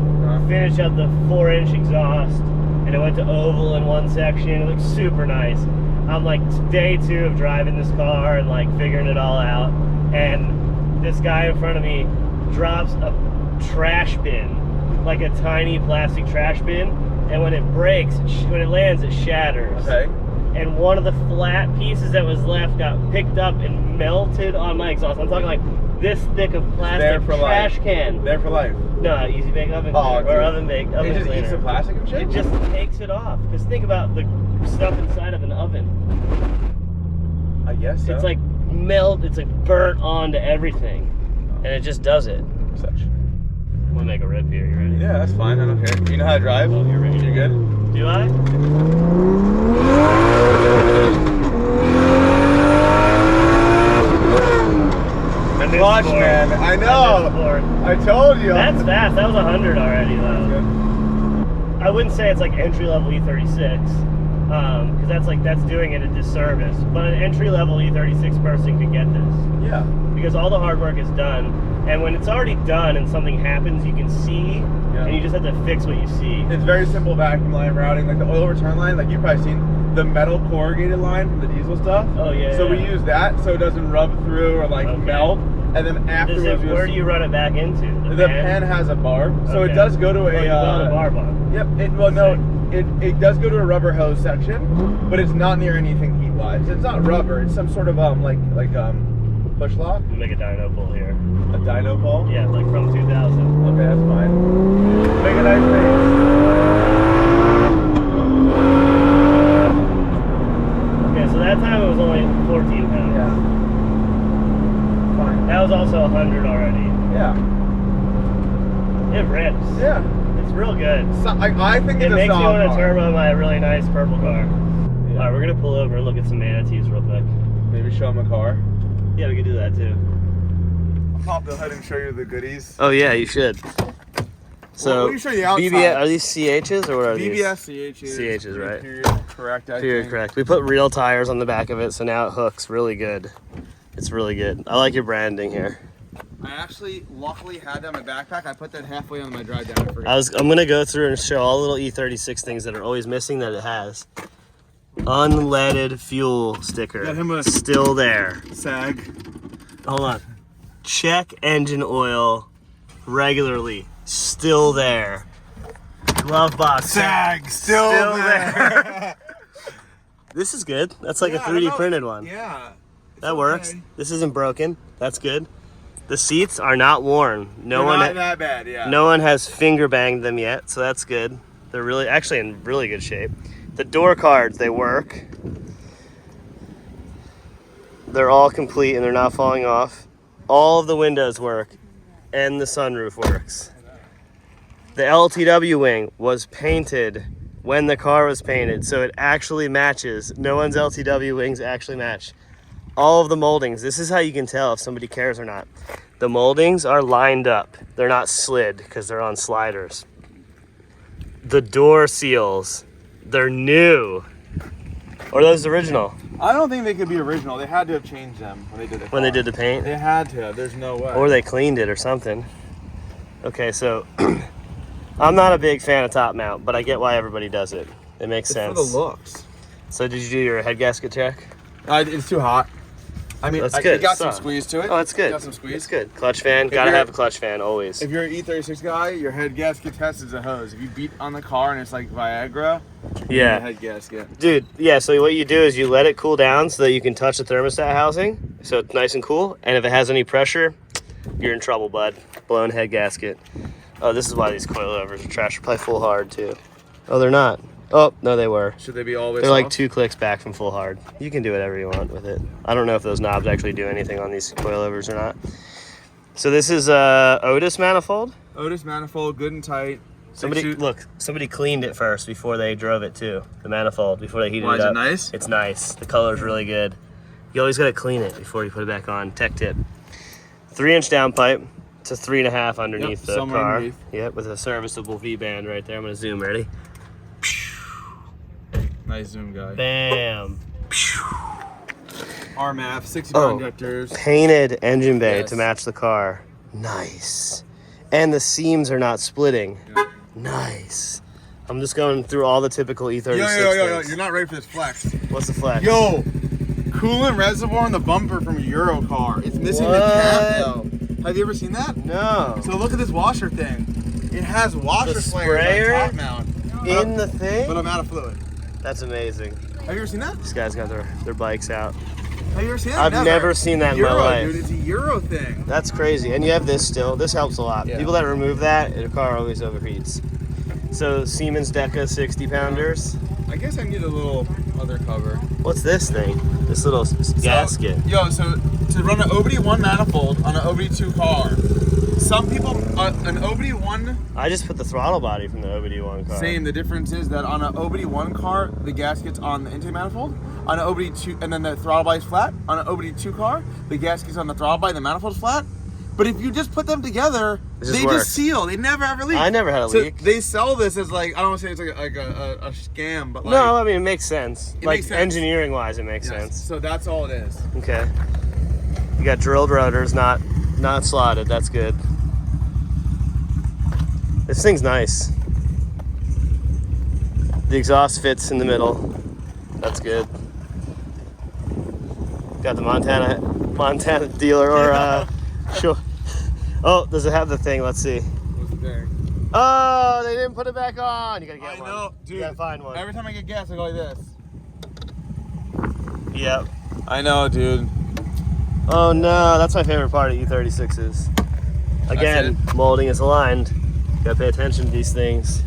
finished up the 4-inch exhaust, and it went to oval in one section. It looked super nice. I'm like day 2 of driving this car and like figuring it all out, and this guy in front of me drops a trash bin, like a tiny plastic trash bin, and when it breaks, when it lands, it shatters. Okay. And one of the flat pieces that was left got picked up and melted on my exhaust. I'm talking like this thick of plastic trash can. There for life. No, easy bake oven cleaner, or oven bake oven It just cleaner. eats the plastic and shit? It just takes it off. Because think about the stuff inside of an oven. I guess so. It's like it's like burnt onto everything. And it just does it. Such. I'm gonna make a rip here, you ready? Yeah, that's fine, I don't care. Do you know how to drive? Oh, you're ready. You good? Do I? Clutch, man. I know. I told you. That's fast. That was 100 already, though. I wouldn't say it's like entry-level E36, because that's doing it a disservice. But an entry-level E36 person could get this. Yeah. Because all the hard work is done, and when it's already done and something happens, you can see, and you just have to fix what you see. It's very simple vacuum line routing, like the oil return line, like you've probably seen the metal corrugated line from the diesel stuff. Oh yeah. So we use that so it doesn't rub through or like melt, and then afterwards. Where do you run it back into? The pan has a bar, so it does go to a. You build a bar bar. Yep. It does go to a rubber hose section, but it's not near anything heat wise. It's not rubber. It's some sort of push lock. We'll make a dyno pull here. A dyno pull. Yeah, like from 2000. Okay, that's fine. Make a nice face. Okay, so that time it was only 14 pounds. Yeah. Fine. That was also 100 already. Yeah. It rips. Yeah. It's real good. So, I think it it's makes a me soft want to car. turbo my really nice purple car. Yeah. Alright, we're gonna pull over and look at some manatees real quick. Maybe show them a car. Yeah, we could do that too. I'll pop ahead and show you the goodies. Oh yeah, you should. So, let me show you the outside. BBS, are these CHs or what are BBS, these? CHs. CHs, right. Period correct, I Period think. correct. We put real tires on the back of it, so now it hooks really good. It's really good. I like your branding here. I actually, luckily, had that in my backpack. I put that halfway on my drive down. I forgot. I'm gonna go through and show all the little E36 things that are always missing that it has. Unleaded fuel sticker. Got him a still there. sag. Hold on. Check engine oil regularly. Still there. Glove box. Sag. Still there. This is good. That's like a 3D printed one. Yeah. That works. This isn't broken. That's good. The seats are not worn. They're not that bad, yeah. No one has finger banged them yet, so that's good. They're really, actually in really good shape. The door cards, they work. They're all complete and they're not falling off. All of the windows work and the sunroof works. The LTW wing was painted when the car was painted, so it actually matches. No one's LTW wings actually match. All of the moldings, this is how you can tell if somebody cares or not. The moldings are lined up. They're not slid because they're on sliders. The door seals, They're new. Or are those original? I don't think they could be original. They had to have changed them when they did the car. When they did the paint? They had to. There's no way. Or they cleaned it or something. Okay, so I'm not a big fan of top mount, but I get why everybody does it. It makes sense. For the looks. So did you do your head gasket check? It's too hot. I mean, That's good. It got some squeeze to it. Oh, that's good. Got some squeeze. It's good. Clutch fan. Gotta have a clutch fan always. If you're an E36 guy, your head gasket test is a hose. If you beat on the car and it's like Viagra, yeah, head gasket. Dude, yeah. So what you do is you let it cool down so that you can touch the thermostat housing, so it's nice and cool. And if it has any pressure, you're in trouble, bud. Blown head gasket. Oh, this is why these coilovers are trash. They're probably full hard too. Oh, they're not. Oh, no, they were. Should they be always They're like off? 2 clicks back from full hard. You can do whatever you want with it. I don't know if those knobs actually do anything on these coilovers or not. So this is Otis manifold. Otis manifold, good and tight. Somebody cleaned it first before they drove it too. The manifold, before they heated it up. Why, is it nice? It's nice. The color's really good. You always gotta clean it before you put it back on. Tech tip. 3-inch downpipe to 3.5 underneath the car. Underneath. Yep, with a serviceable V-band right there. I'm gonna zoom, ready? Nice zoom, guy. Bam. RMAF, 60-pound injectors. Painted engine bay Yes. to match the car. Nice. And the seams are not splitting. Yeah. Nice. I'm just going through all the typical E36 Yo, things. you're not ready for this flex. What's the flex? Yo, coolant reservoir in the bumper from a Euro car. It's missing the cap, though. Have you ever seen that? No. So look at this washer thing. It has washer The flares sprayer on top mount. in the thing? But I'm out of fluid. That's amazing. Have you ever seen that? These guys got their bikes out. Have you ever seen that? I've never seen that in my Euro, life. dude. It's a Euro thing. That's crazy. And you have this still. This helps a lot. Yeah. People that remove that, the car always overheats. So Siemens Deca 60 pounders. I guess I need a little other cover. What's this thing? This little gasket. So to run an OBD1 manifold on an OBD2 car, some people, an OBD1, I just put the throttle body from the OBD1 car. same. The difference is that on an OBD1 car, the gasket's on the intake manifold. On an OBD2, and then the throttle body's flat. On an OBD2 car, the gasket's on the throttle body, the manifold's flat. But if you just put them together, they just seal. They never have a leak. I never had a leak. They sell this as like, I don't want to say it's like a scam, but like. No, I mean, it makes sense. It Like, makes sense. engineering-wise, it makes Yes, sense. so that's all it is. Okay. You got drilled rotors, not slotted. That's good. This thing's nice. The exhaust fits in the middle. That's good. Got the Montana dealer or sure. Oh, does it have the thing? Let's see. What's the thing? Oh, they didn't put it back on. You gotta get one. I know, dude. You gotta find one. Every time I get gas, I go like this. Yep. I know, dude. Oh no, that's my favorite part of E36's. Again, molding is aligned. Gotta pay attention to these things.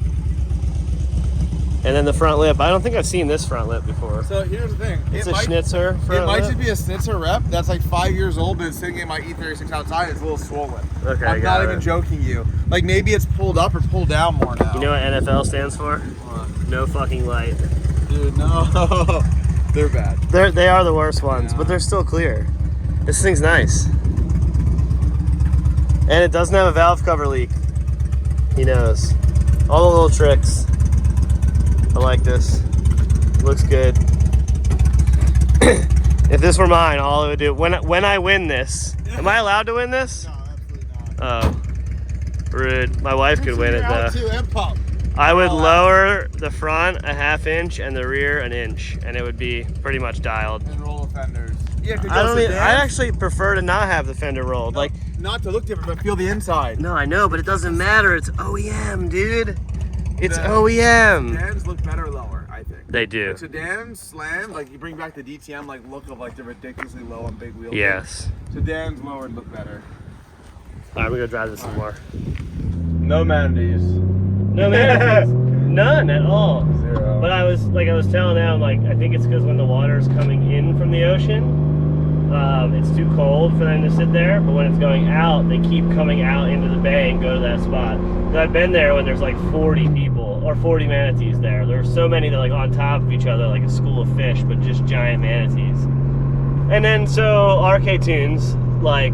And then the front lip. I don't think I've seen this front lip before. So here's the thing. It's a Schnitzer front It might lip. just be a Schnitzer rep that's like 5 years old, but it's sitting in my E36 outside. It's a little swollen. Okay, I'm got not it. even joking you. Like maybe it's pulled up or pulled down more now. You know what NFL stands for? What? No fucking light. Dude, no. They're bad. They are the worst ones, but they're still clear. This thing's nice. And it doesn't have a valve cover leak. He knows. All the little tricks. I like this. Looks good. If this were mine, all I would do when I win this. Am I allowed to win this? No, absolutely not. Oh, rude. My wife could win it though. Too, and pump. I would lower the front a 1/2 inch and the rear 1 inch, and it would be pretty much dialed. And roll fenders. Yeah, I actually prefer to not have the fender rolled. Like, not to look different, but feel the inside. no, I know, but it doesn't matter. It's OEM, dude. It's The OEM. Sedans look better lower, I think. They do. Like sedans slam, like you bring back the DTM like look of like the ridiculously low on big wheels. Yes. Sedans lowered look better. All right, we're gonna drive this some more. No manatees. No man, none at all. Zero. But I was telling them, like, I think it's because when the water's coming in from the ocean, it's too cold for them to sit there. But when it's going out, they keep coming out into the bay and go to that spot. 'Cause I've been there when there's like 40 people or 40 manatees there. There's so many that are like on top of each other, like a school of fish, but just giant manatees. And then so RK Tunes, like,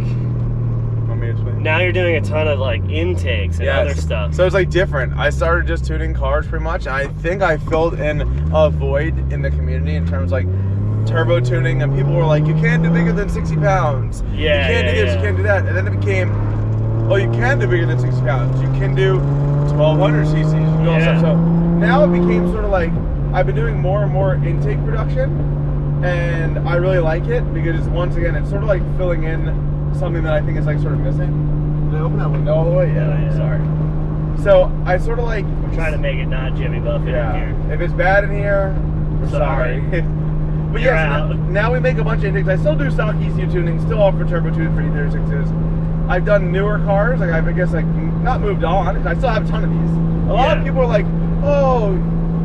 Want me to explain? now you're doing a ton of like intakes and other stuff. So it's like different. I started just tuning cars pretty much, and I think I filled in a void in the community in terms of like turbo tuning, and people were like, you can't do bigger than 60 pounds. Yeah, you can't do this, you can't do that. And then it became, oh, you can do bigger than 60 pounds. You can do 1200 cc's. You can do all stuff. So now it became sort of like, I've been doing more and more intake production, and I really like it because once again, it's sort of like filling in something that I think is like sort of missing. Did I open that window all the way? Yeah. Sorry. So I sort of like, we're trying to make it not Jimmy Buffett in here. If it's bad in here, we're sorry. But yeah, so now we make a bunch of intakes. I still do stock ECU tuning, still offer turbo tune for E36's. I've done newer cars, like I guess like not moved on. I still have a ton of these. A lot of people are like, oh,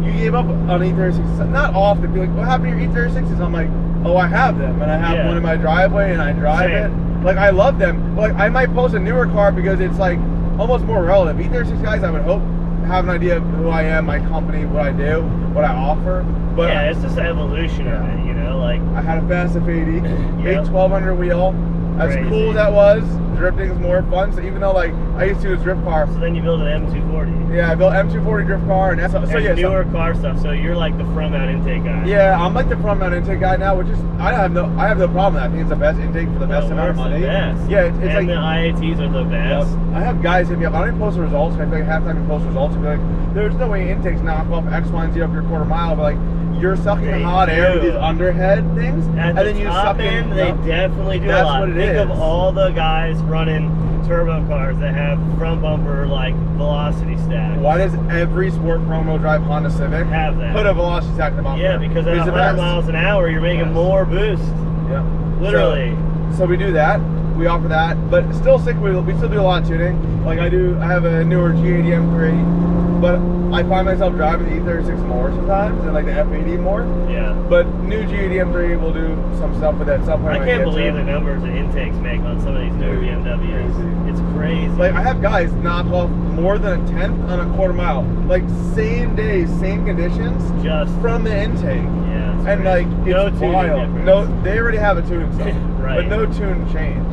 you gave up on E36's. Not often. People are like, what happened to your E36's? I'm like, oh, I have them, and I have one in my driveway, and I drive it. Like I love them. But like I might post a newer car because it's like almost more relevant. E36 guys, I would hope, have an idea of who I am, my company, what I do, what I offer. But yeah, it's just an evolution of it, you know. Like I had a fast F80, big 1200 wheel. As cool as that was, drifting is more fun. So even though like I used to do a drift car. So then you build an M240. Yeah, I built M240 drift car, and newer car stuff. So you're like the front mount intake guy. Yeah, I'm like the front mount intake guy now, which is I have no problem with that. I think it's the best intake for the best amount of money. Yeah, it's like the IATs are the best. I have guys hit me up. I don't even post the results. I feel like half the time you post results, you'll be like, there's no way intakes knock off X, Y, and Z up your quarter mile, but like you're sucking hot air with these underhead things, and then you suck in. They definitely do a lot. Think of all the guys running turbo cars that have front bumper like velocity stack. Why does every sport front wheel drive Honda Civic have that? Put a velocity stack in the bumper? Yeah, because at 100 miles an hour, you're making more boost. Yeah, literally. So we do that. We offer that, but still still do a lot of tuning. Like I have a newer G80 M3, but I find myself driving the E36 more sometimes and like the F80 more. Yeah. But new G80 M3 will do some stuff with that. Some I can't believe the numbers that intakes make on some of these newer BMWs. Crazy. It's crazy. Like I have guys knock off more than a tenth on a quarter mile, like same day, same conditions, just from the intake. Yeah. And crazy. Like it's wild. No, they already have a tuning stuff, right? But no tune change.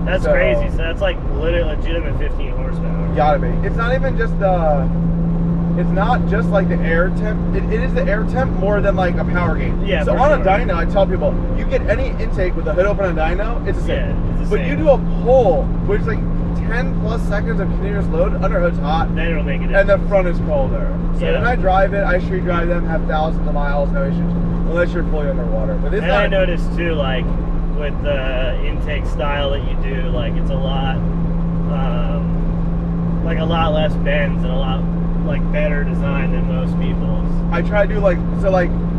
That's crazy. So that's like literally legitimate 15 horsepower. Gotta be. It's not even just the. It's not just like the air temp. It is the air temp more than like a power gain. Yeah. So on a dyno, I tell people, you get any intake with the hood open on a dyno, it's the same. Yeah, it's the but same. you do a pull, which is like 10 plus seconds of continuous load, underhood's hot. Then it'll make a difference. And the front is colder. So when I drive it, I street drive them, have thousands of miles, no issues, unless you're fully underwater. But it's I noticed too, like with the intake style that you do, like it's a lot less bends and a lot like better design than most people's. I try to do like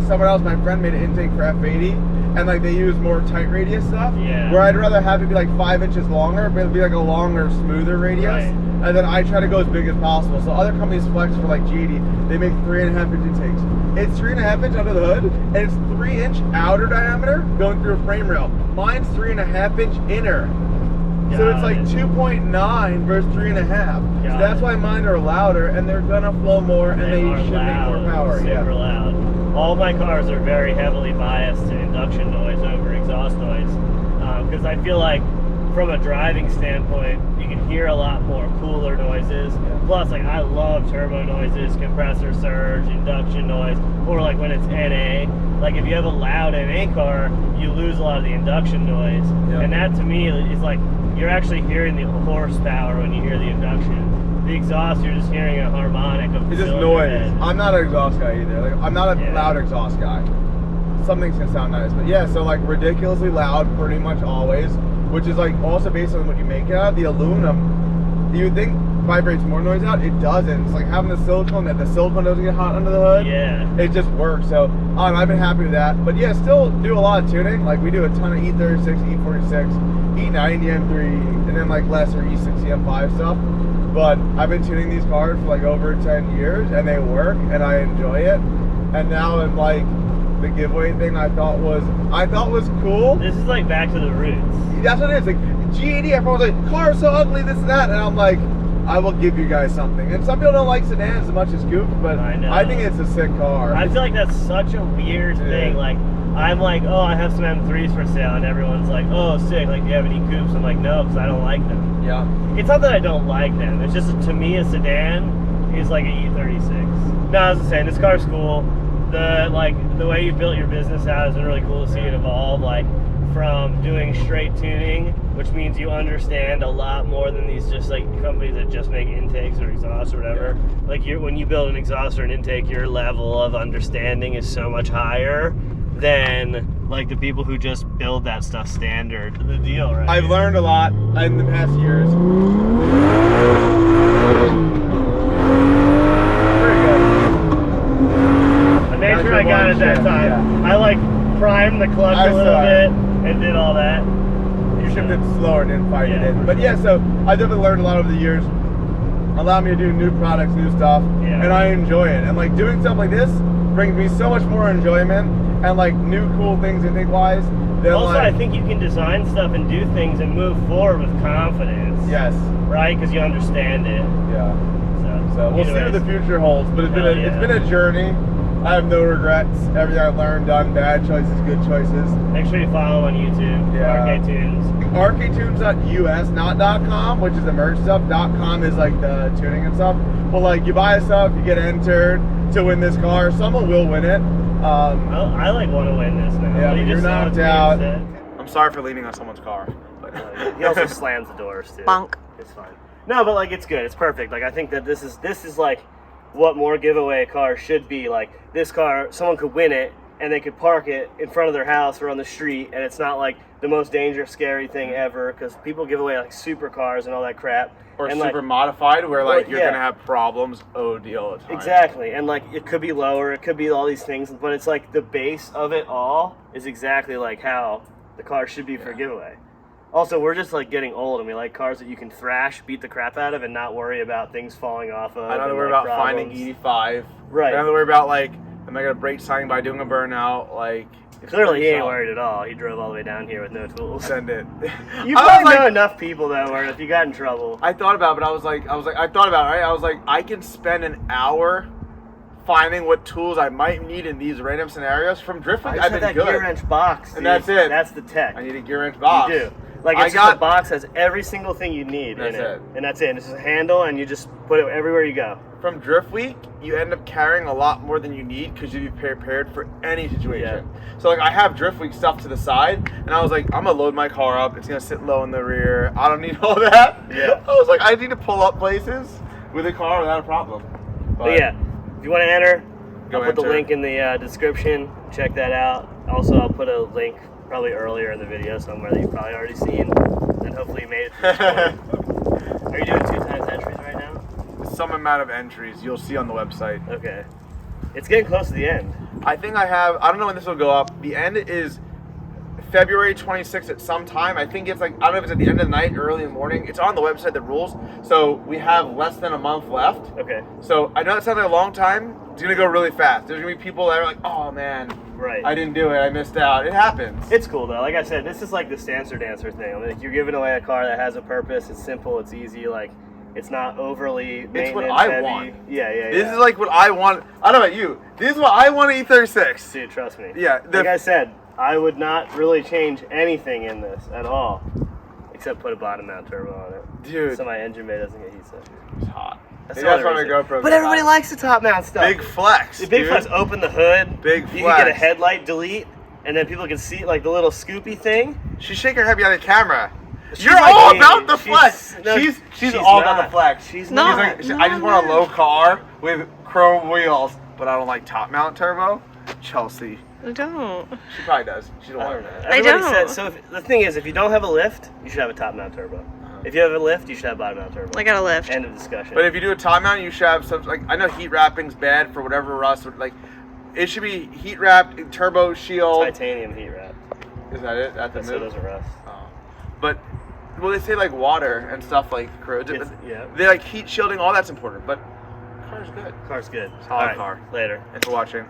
someone else, my friend made an intake for F80, and like they use more tight radius stuff. Yeah. Where I'd rather have it be like 5 inches longer, but it'd be like a longer, smoother radius. Right. And then I try to go as big as possible. So other companies flex for like G80, they make 3.5 inch intakes. It's 3.5 inch under the hood, and it's 3 inch outer diameter going through a frame rail. Mine's 3.5 inch inner. So it's like 2.9 versus 3.5. So that's why mine are louder, and they're gonna flow more, and they should make more power. Super loud. All my cars are very heavily biased to induction noise over exhaust noise, because I feel like from a driving standpoint, you can hear a lot more cooler noises. Plus, like I love turbo noises, compressor surge, induction noise, or like when it's NA. Like if you have a loud NA car, you lose a lot of the induction noise, and that to me is like you're actually hearing the horsepower when you hear the induction. The exhaust, you're just hearing a harmonic of. It's just noise. I'm not an exhaust guy either. Like I'm not a loud exhaust guy. Some things can sound nice, but yeah. So like ridiculously loud, pretty much always. Which is like also based on what you make it out of. The aluminum, you would think vibrates more noise out. It doesn't. It's like having the silicone, that the silicone doesn't get hot under the hood. Yeah. It just works. So I've been happy with that. But yeah, still do a lot of tuning. Like we do a ton of E36, E46, E90 M3, and then like lesser E60 M5 stuff. But I've been tuning these cars for like over 10 years, and they work, and I enjoy it. And now I'm like, the giveaway thing I thought was cool. This is like back to the roots. That's what it is. Like G80, everyone was like, car's so ugly, this and that, and I'm like, I will give you guys something. And some people don't like sedans as much as coupes, but I think it's a sick car. I feel like that's such a weird thing. Like, I'm like, oh, I have some M3s for sale, and everyone's like, oh, sick. Like, do you have any coupes? I'm like, no, because I don't like them. Yeah. It's not that I don't like them. It's just, to me, a sedan is like an E36. No, I was saying, this car's cool. The way you built your business out has been really cool to see it evolve. Like, from doing straight tuning, which means you understand a lot more than these just like companies that just make intakes or exhausts or whatever. Like, when you build an exhaust or an intake, your level of understanding is so much higher than like the people who just build that stuff standard. The deal, right? I've learned a lot in the past years. Pretty good. I made sure I got it that time. Yeah. I like primed the clutch a little bit and did all that. You shifted slower and then fired it in. But yeah, so I definitely learned a lot over the years. Allowed me to do new products, new stuff, and I enjoy it. And like doing stuff like this brings me so much more enjoyment and like new cool things I think wise. Also, I think you can design stuff and do things and move forward with confidence. Yes. Right? Because you understand it. Yeah. So we'll see what the future holds. But it's been a journey. I have no regrets. Everything I've learned, done, bad choices, good choices. Make sure you follow on YouTube. RK Tunes. RKtunes.us, not .com, which is the merch stuff. .com is like the tuning and stuff. But like you buy stuff, you get entered to win this car. Someone will win it. I like want to win this now. Yeah, but you're knocked out. I'm sorry for leaning on someone's car. But he also slams the doors too. Bonk. It's fine. No, but like it's good. It's perfect. Like I think that this is like what more giveaway cars should be. Like this car, someone could win it and they could park it in front of their house or on the street, and it's not like the most dangerous, scary thing ever, because people give away like supercars and all that crap. Or and super modified, where like you're gonna have problems all the time. Exactly, and like it could be lower, it could be all these things, but it's like the base of it all is exactly like how the car should be for giveaway. Also, we're just like getting old, and we like cars that you can thrash, beat the crap out of, and not worry about things falling off of. I don't have to worry about finding 85. Right. I don't have to worry about like, am I gonna break something by doing a burnout? Like, clearly he ain't worried at all. He drove all the way down here with no tools. Send it. You probably know enough people though, where if you got in trouble. I thought about it, but I was like, I thought about it, right? I was like, I can spend an hour finding what tools I might need in these random scenarios from Driftwing. I've been that good. gear wrench box, dude. And that's it. That's the tech. I need a gear wrench box. You do. Like it's just a box has every single thing you need in it. And that's it. It's just a handle, and you just put it everywhere you go. From Drift Week, you end up carrying a lot more than you need because you'd be prepared for any situation. Yeah. So like I have Drift Week stuff to the side, and I was like, I'm gonna load my car up. It's gonna sit low in the rear. I don't need all that. Yeah. I was like, I need to pull up places with a car without a problem. But yeah, if you want to enter, I'll put the link in the description. Check that out. Also, I'll put a link probably earlier in the video somewhere that you've probably already seen, and hopefully you made it through the story. Are you doing 2x entries right now? Some amount of entries you'll see on the website. Okay. It's getting close to the end. I think I don't know when this will go up. The end is February 26th at some time. I think it's like, I don't know if it's at the end of the night or early in the morning. It's on the website, the rules. So we have less than a month left. Okay. So I know that sounds like a long time. It's going to go really fast. There's going to be people that are like, oh man, right, I didn't do it. I missed out. It happens. It's cool though. Like I said, this is like the Stancer Dancer thing. I mean, like, you're giving away a car that has a purpose. It's simple. It's easy. Like, it's not overly maintenance It's what I heavy. want. Yeah. This is like what I want. I don't know about you. This is what I want an E36. Dude, trust me. Yeah. Like I said, I would not really change anything in this at all, except put a bottom mount turbo on it. Dude. So my engine bay doesn't get heat separate. It's hot. That's why my GoPro. But everybody likes the top mount stuff. Big flex. Big flex. Open the hood. Big flex. You can get a headlight delete, and then people can see like the little scoopy thing. She's shaking her head behind the camera. You're all about the flex. She's all about the flex. She's not. I just want a low car with chrome wheels, but I don't like top mount turbo. Chelsea. I don't. She probably does. She's a woman. I don't. Said, so the thing is, if you don't have a lift, you should have a top mount turbo. If you have a lift, you should have bottom mount turbo. I got a lift. End of discussion. But if you do a top mount, you should have some, like, I know heat wrapping's bad for whatever rust, like, it should be heat wrapped, turbo shield. Titanium heat wrapped. Is that it? That's so it doesn't rust. Oh. But, well, they say like water and stuff like corrodes it. Yeah. They like heat shielding, all that's important, but car's good. Car's good. Solid car. Later. Thanks for watching.